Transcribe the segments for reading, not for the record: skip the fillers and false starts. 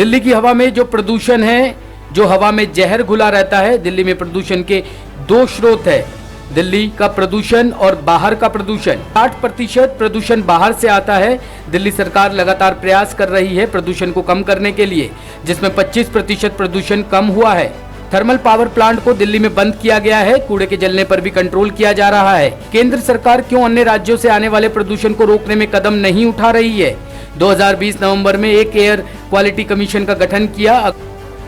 दिल्ली की हवा में जो प्रदूषण है, जो हवा में जहर घुला रहता है, दिल्ली में प्रदूषण के दो स्रोत है, दिल्ली का प्रदूषण और बाहर का प्रदूषण। 60% प्रदूषण बाहर से आता है। दिल्ली सरकार लगातार प्रयास कर रही है प्रदूषण को कम करने के लिए, जिसमें 25% प्रदूषण कम हुआ है। थर्मल पावर प्लांट को दिल्ली में बंद किया गया है। कूड़े के जलने पर भी कंट्रोल किया जा रहा है। केंद्र सरकार क्यों अन्य राज्यों से आने वाले प्रदूषण को रोकने में कदम नहीं उठा रही है? 2020 नवंबर में एक एयर क्वालिटी कमीशन का गठन किया।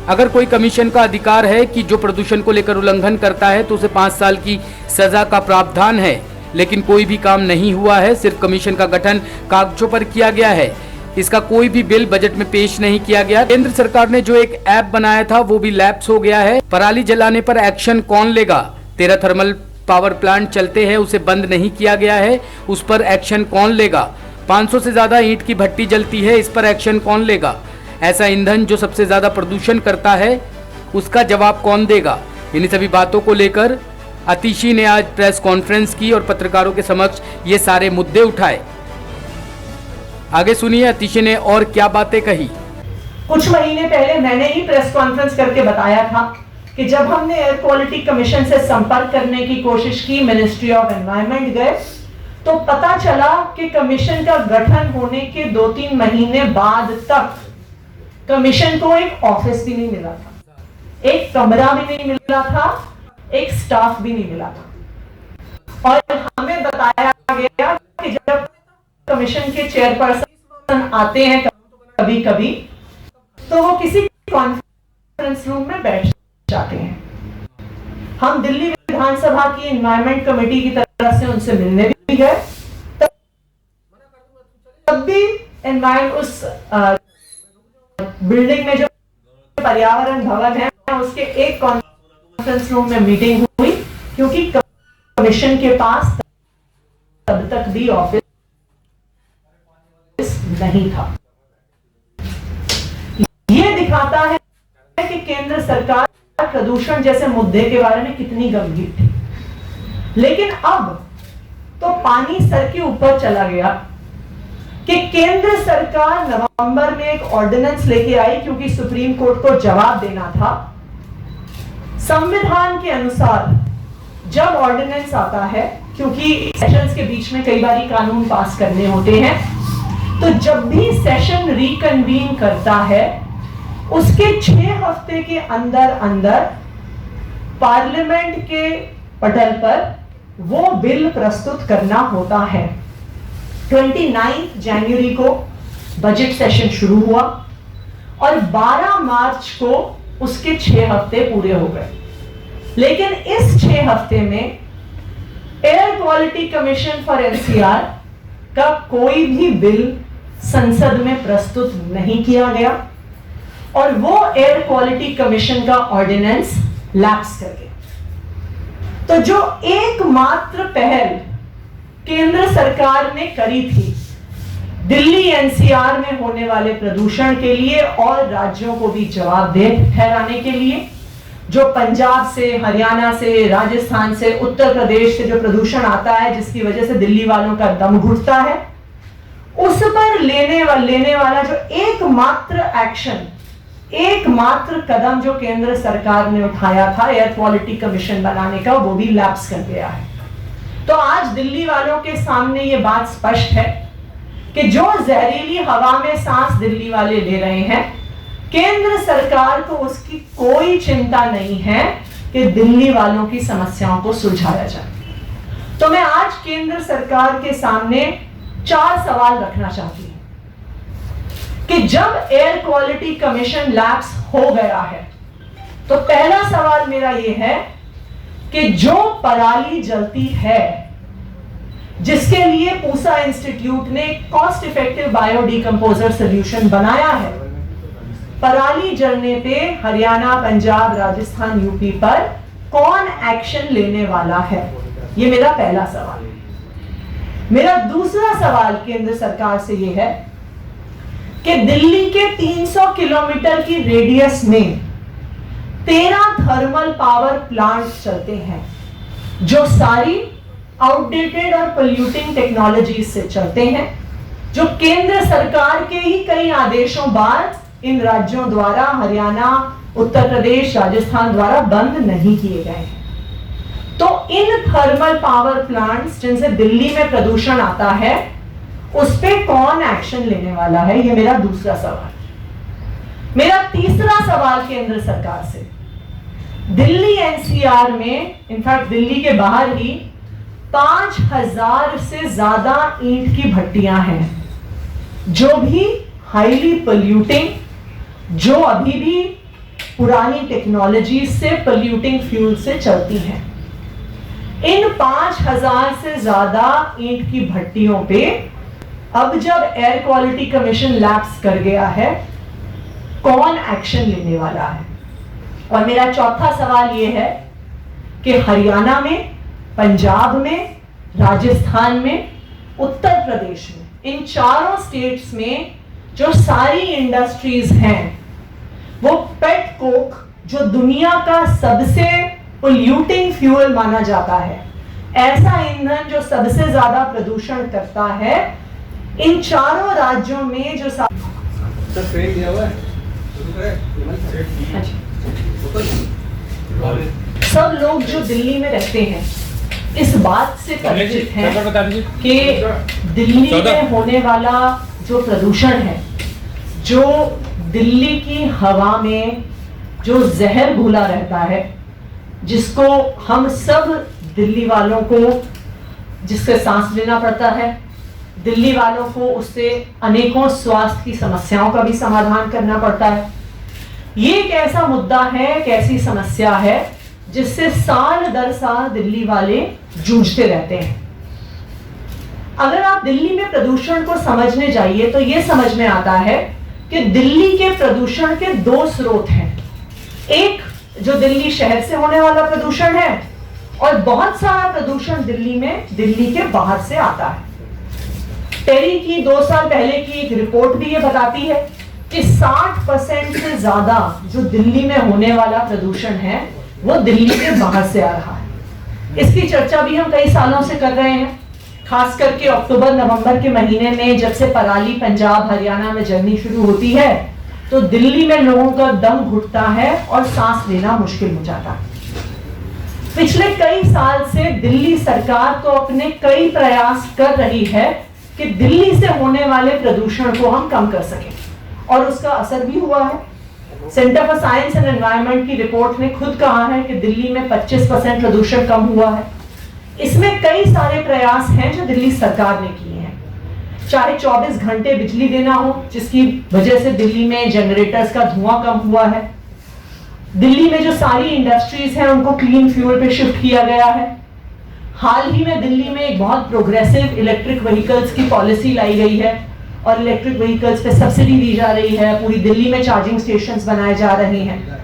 अगर कोई कमीशन का अधिकार है कि जो प्रदूषण को लेकर उल्लंघन करता है तो उसे 5 साल की सजा का प्रावधान है, लेकिन कोई भी काम नहीं हुआ है। सिर्फ कमीशन का गठन कागजों पर किया गया है। इसका कोई भी बिल बजट में पेश नहीं किया गया। केंद्र सरकार ने जो एक ऐप बनाया था वो भी लैप्स हो गया है। पराली जलाने पर एक्शन कौन लेगा? 13 थर्मल पावर प्लांट चलते हैं, उसे बंद नहीं किया गया है, उस पर एक्शन कौन लेगा? 500 से ज्यादा ईंट की भट्टी जलती है, इस पर एक्शन कौन लेगा? ऐसा ईंधन जो सबसे ज्यादा प्रदूषण करता है, उसका जवाब कौन देगा? इन्हीं सभी बातों को लेकर अतिशी ने आज प्रेस कॉन्फ्रेंस की और पत्रकारों के समक्ष ये सारे मुद्दे उठाए। आगे सुनिए अतिशी ने और क्या बातें कही। कुछ महीने पहले मैंने ही प्रेस कॉन्फ्रेंस करके बताया था कि जब हमने एयर क्वालिटी कमीशन से संपर्क करने की कोशिश की, मिनिस्ट्री ऑफ एनवायरनमेंट गए, तो पता चला कि कमीशन का गठन होने के 2-3 महीने बाद तक कमीशन को एक ऑफिस भी नहीं मिला था, एक कमरा भी नहीं मिला था, एक स्टाफ भी नहीं मिला था। और हमें बताया गया कि जब कमीशन के चेयरपर्सन आते हैं कभी कभी तो वो किसी कॉन्फ्रेंस रूम में बैठ जाते हैं। हम दिल्ली विधानसभा की एनवायरनमेंट कमेटी की तरफ से उनसे मिलने भी गए, तब भी एनवायरनमेंट उस बिल्डिंग में जो पर्यावरण भवन है उसके एक कॉन्फ्रेंस रूम में मीटिंग हुई, क्योंकि कमीशन के पास तब तक भी ऑफिस नहीं था। यह दिखाता है कि केंद्र सरकार प्रदूषण जैसे मुद्दे के बारे में कितनी गंभीर थी। लेकिन अब तो पानी सर के ऊपर चला गया कि केंद्र सरकार नवंबर में एक ऑर्डिनेंस लेके आई, क्योंकि सुप्रीम कोर्ट को जवाब देना था। संविधान के अनुसार जब ऑर्डिनेंस आता है, क्योंकि सेशंस के बीच में कई बार कानून पास करने होते हैं, तो जब भी सेशन रिकन्वीन करता है उसके 6 हफ्ते के अंदर अंदर पार्लियामेंट के पटल पर वो बिल प्रस्तुत करना होता है। 29 जनवरी को बजट सेशन शुरू हुआ और 12 मार्च को उसके 6 हफ्ते पूरे हो गए। लेकिन इस 6 हफ्ते में air quality commission for NCR का कोई भी बिल संसद में प्रस्तुत नहीं किया गया और वो एयर क्वालिटी कमीशन का ऑर्डिनेंस लैप्स कर गया। तो जो एकमात्र पहल केंद्र सरकार ने करी थी दिल्ली एनसीआर में होने वाले प्रदूषण के लिए और राज्यों को भी जवाबदेह ठहराने के लिए, जो पंजाब से, हरियाणा से, राजस्थान से, उत्तर प्रदेश से जो प्रदूषण आता है जिसकी वजह से दिल्ली वालों का दम घुटता है, उस पर लेने वाला जो एकमात्र एक्शन, एकमात्र कदम जो केंद्र सरकार ने उठाया था एयर क्वालिटी कमीशन बनाने का, वो भी लैप्स कर गया है। तो आज दिल्ली वालों के सामने ये बात स्पष्ट है कि जो जहरीली हवा में सांस दिल्ली वाले ले रहे हैं, केंद्र सरकार को उसकी कोई चिंता नहीं है कि दिल्ली वालों की समस्याओं को सुलझाया जाए। तो मैं आज केंद्र सरकार के सामने 4 सवाल रखना चाहती हूं कि जब एयर क्वालिटी कमीशन लैप्स हो गया है तो पहला सवाल मेरा यह है कि जो पराली जलती है, जिसके लिए पूसा इंस्टीट्यूट ने कॉस्ट इफेक्टिव बायोडिकम्पोजर सॉल्यूशन बनाया है, पराली जलने पे हरियाणा, पंजाब, राजस्थान, यूपी पर कौन एक्शन लेने वाला है? ये मेरा पहला सवाल है। मेरा दूसरा सवाल केंद्र सरकार से यह है कि दिल्ली के 300 किलोमीटर की रेडियस में 13 थर्मल पावर प्लांट चलते हैं, जो सारी आउटडेटेड और पोल्यूटिंग टेक्नोलॉजी से चलते हैं, जो केंद्र सरकार के ही कई आदेशों बाद इन राज्यों द्वारा, हरियाणा, उत्तर प्रदेश, राजस्थान द्वारा बंद नहीं किए गए हैं। तो इन थर्मल पावर प्लांट्स जिनसे दिल्ली में प्रदूषण आता है, उस पे कौन एक्शन लेने वाला है, ये मेरा दूसरा सवाल। मेरा तीसरा सवाल केंद्र सरकार से, दिल्ली एनसीआर में, इनफैक्ट दिल्ली के बाहर ही 5000 से ज्यादा ईंट की भट्टियां हैं, जो भी हाईली पोल्यूटिंग, जो अभी भी पुरानी टेक्नोलॉजी से पोल्यूटिंग फ्यूल से चलती हैं। इन 5000 से ज्यादा ईंट की भट्टियों पे अब जब एयर क्वालिटी कमीशन लैप्स कर गया है, कौन एक्शन लेने वाला है? और मेरा चौथा सवाल यह है कि हरियाणा में, पंजाब में, राजस्थान में, उत्तर प्रदेश में, इन चारों स्टेट्स में जो सारी इंडस्ट्रीज हैं, वो पेट कोक, जो दुनिया का सबसे पोल्यूटिंग फ्यूल माना जाता है, ऐसा ईंधन जो सबसे ज्यादा प्रदूषण करता है, इन चारों राज्यों में जो सब लोग जो दिल्ली में रहते हैं इस बात से परिचित हैं कि दिल्ली में होने वाला जो प्रदूषण है, जो दिल्ली की हवा में जो जहर घुला रहता है, जिसको हम सब दिल्ली वालों को, जिससे सांस लेना पड़ता है, दिल्ली वालों को उससे अनेकों स्वास्थ्य की समस्याओं का भी समाधान करना पड़ता है। ये एक ऐसा मुद्दा है, एक ऐसी समस्या है जिससे साल दर साल दिल्ली वाले जूझते रहते हैं। अगर आप दिल्ली में प्रदूषण को समझने जाइए तो यह समझ में आता है कि दिल्ली के प्रदूषण के दो स्रोत हैं। एक जो दिल्ली शहर से होने वाला प्रदूषण है, और बहुत सारा प्रदूषण दिल्ली में, दिल्ली के बाहर से आता है। टेरी की 2 साल पहले की एक रिपोर्ट भी ये बताती है कि 60% से ज्यादा जो दिल्ली में होने वाला प्रदूषण है वो दिल्ली के बाहर से आ रहा है। इसकी चर्चा भी हम कई सालों से कर रहे हैं, खास करके अक्टूबर नवंबर के महीने में जब से पराली पंजाब हरियाणा में जलनी शुरू होती है तो दिल्ली में लोगों का दम घुटता है और सांस लेना मुश्किल हो जाता है। पिछले कई साल से दिल्ली सरकार तो अपने कई प्रयास कर रही है कि दिल्ली से होने वाले प्रदूषण को हम कम कर सकें, और उसका असर भी हुआ है। Centre for science and environment की रिपोर्ट ने खुद कहा है कि दिल्ली में 25% प्रदूषण कम हुआ है। इसमें कई सारे प्रयास हैं जो दिल्ली सरकार ने किए हैं, चाहे 24 घंटे बिजली देना हो, जिसकी वजह से दिल्ली में जनरेटर्स का धुआं कम हुआ है। दिल्ली में जो सारी इंडस्ट्रीज हैं उनको क्लीन फ्यूल पे शिफ्ट किया गया है। हाल ही में दिल्ली में एक बहुत प्रोग्रेसिव इलेक्ट्रिक व्हीकल्स की पॉलिसी लाई गई है और इलेक्ट्रिक व्हीकल्स पे सब्सिडी दी जा रही है। पूरी दिल्ली में चार्जिंग स्टेशंस बनाए जा रहे हैं।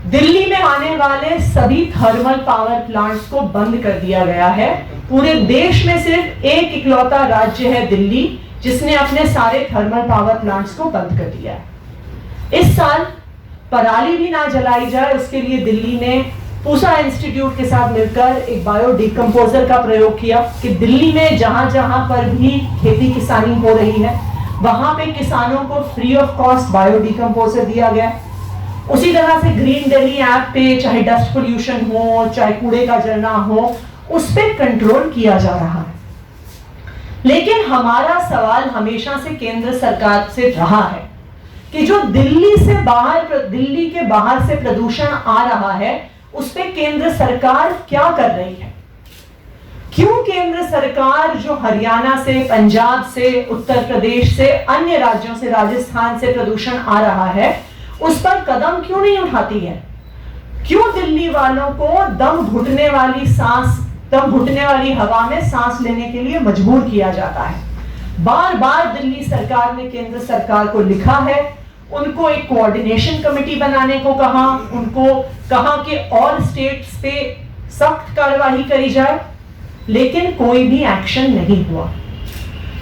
दिल्ली में आने वाले सभी थर्मल पावर प्लांट्स को बंद कर दिया गया है। पूरे देश में सिर्फ एक इकलौता राज्य है दिल्ली जिसने अपने सारे थर्मल पावर प्लांट्स को बंद कर दिया है। इस साल पराली भी ना जलाई जाए, उसके लिए दिल्ली ने पूसा इंस्टीट्यूट के साथ मिलकर एक बायो डिकम्पोजर का प्रयोग किया कि दिल्ली में जहां जहां पर भी खेती किसानी हो रही है वहां पे किसानों को free of cost bio decomposer दिया गया। उसी तरह से ग्रीन दिल्ली ऐप पे चाहे डस्ट पोल्यूशन हो, चाहे कूड़े का जलना हो, उस पे कंट्रोल किया जा रहा है। लेकिन हमारा सवाल हमेशा से केंद्र सरकार से रहा है कि जो दिल्ली के बाहर से प्रदूषण आ रहा है उस पे केंद्र सरकार क्या कर रही है। क्यों केंद्र सरकार जो हरियाणा से, पंजाब से, उत्तर प्रदेश से, अन्य राज्यों से, राजस्थान से प्रदूषण आ रहा है उस पर कदम क्यों नहीं उठाती है? क्यों दिल्ली वालों को दम घुटने वाली हवा में सांस लेने के लिए मजबूर किया जाता है? बार बार दिल्ली सरकार ने केंद्र सरकार को लिखा है, उनको एक कोऑर्डिनेशन कमेटी बनाने को कहा, उनको कहा कि ऑल स्टेट्स पे सख्त कार्रवाई करी जाए, लेकिन कोई भी एक्शन नहीं हुआ।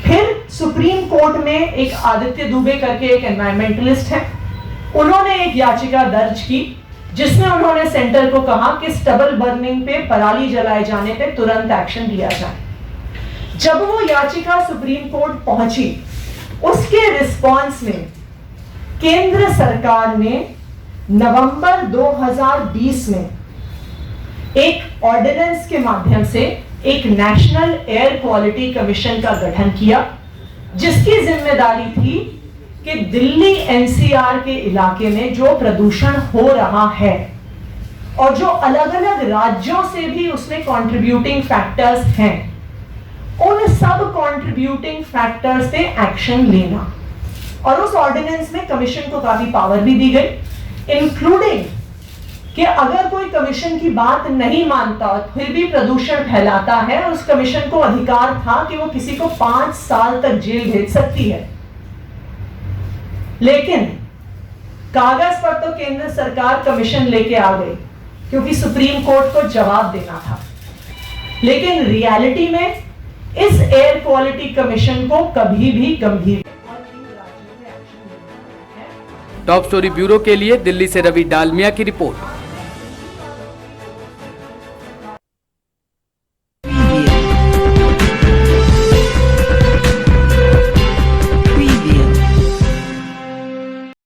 फिर सुप्रीम कोर्ट में एक आदित्य दुबे करके एक एनवायरमेंटलिस्ट है, उन्होंने एक याचिका दर्ज की जिसमें उन्होंने सेंटर को कहा कि स्टबल बर्निंग पे, पराली जलाए जाने पे तुरंत एक्शन लिया जाए। जब वो याचिका सुप्रीम कोर्ट पहुंची, उसके रिस्पॉन्स में केंद्र सरकार ने नवंबर 2020 में एक ऑर्डिनेंस के माध्यम से एक नेशनल एयर क्वालिटी कमीशन का गठन किया, जिसकी जिम्मेदारी थी कि दिल्ली एनसीआर के इलाके में जो प्रदूषण हो रहा है और जो अलग अलग राज्यों से भी उसमें कंट्रीब्यूटिंग फैक्टर्स हैं, उन सब कंट्रीब्यूटिंग फैक्टर्स पे एक्शन लेना। और उस ऑर्डिनेंस में कमीशन को काफी पावर भी दी गई, इंक्लूडिंग कि अगर कोई कमीशन की बात नहीं मानता फिर भी प्रदूषण फैलाता है, उस कमीशन को अधिकार था कि वो किसी को 5 साल तक जेल भेज सकती है। लेकिन कागज पर तो केंद्र सरकार कमीशन लेके आ गई क्योंकि सुप्रीम कोर्ट को जवाब देना था, लेकिन रियलिटी में इस एयर क्वालिटी कमीशन को कभी भी गंभीर टॉप स्टोरी ब्यूरो के लिए दिल्ली से रवि डालमिया की रिपोर्ट।